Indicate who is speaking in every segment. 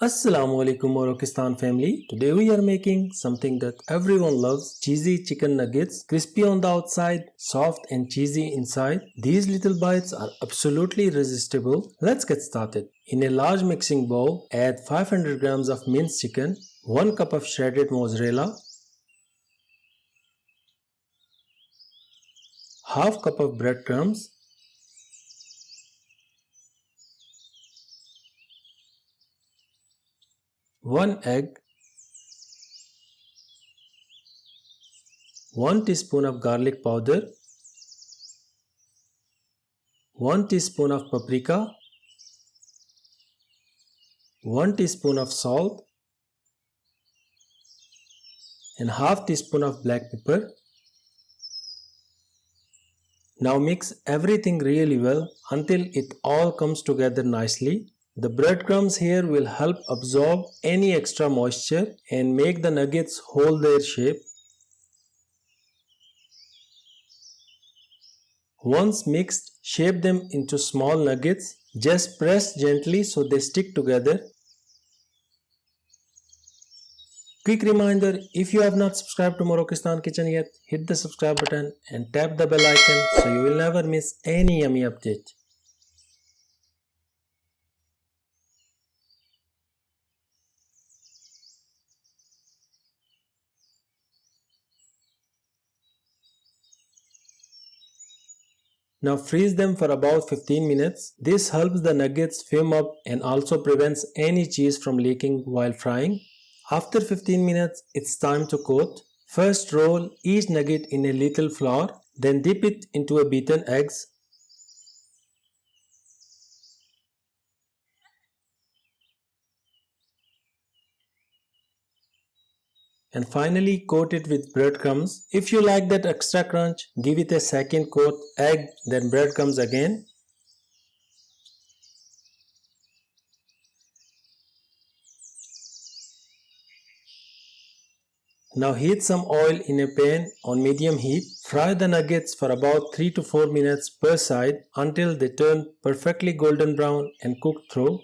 Speaker 1: Assalamu alaikum Morokistan family. Today we are making something that everyone loves, cheesy chicken nuggets, crispy on the outside, soft and cheesy inside. These little bites are absolutely irresistible. Let's get started. In a large mixing bowl, add 500 grams of minced chicken, 1 cup of shredded mozzarella, half cup of breadcrumbs, 1 egg, 1 teaspoon of garlic powder, 1 teaspoon of paprika, 1 teaspoon of salt, and half teaspoon of black pepper. Now mix everything really well until it all comes together nicely. The breadcrumbs here will help absorb any extra moisture and make the nuggets hold their shape. Once mixed, shape them into small nuggets. Just press gently so they stick together. Quick reminder, if you have not subscribed to Morokistan Kitchen yet, hit the subscribe button and tap the bell icon so you will never miss any yummy update. Now freeze them for about 15 minutes. This helps the nuggets firm up and also prevents any cheese from leaking while frying. After 15 minutes, it's time to coat. First roll each nugget in a little flour, then dip it into a beaten eggs. And finally coat it with breadcrumbs. If you like that extra crunch, give it a second coat, egg, then breadcrumbs again. Now heat some oil in a pan on medium heat. Fry the nuggets for about 3 to 4 minutes per side until they turn perfectly golden brown and cooked through.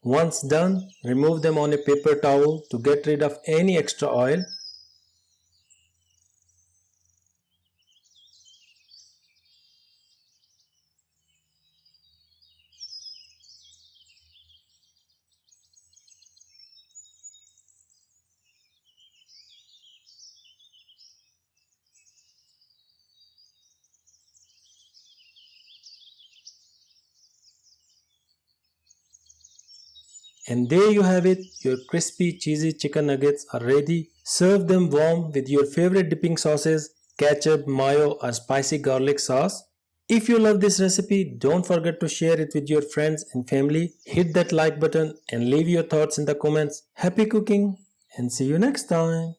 Speaker 1: Once done, remove them on a paper towel to get rid of any extra oil. And there you have it, your crispy cheesy chicken nuggets are ready. Serve them warm with your favorite dipping sauces, ketchup, mayo or spicy garlic sauce. If you love this recipe, don't forget to share it with your friends and family. Hit that like button and leave your thoughts in the comments. Happy cooking and see you next time.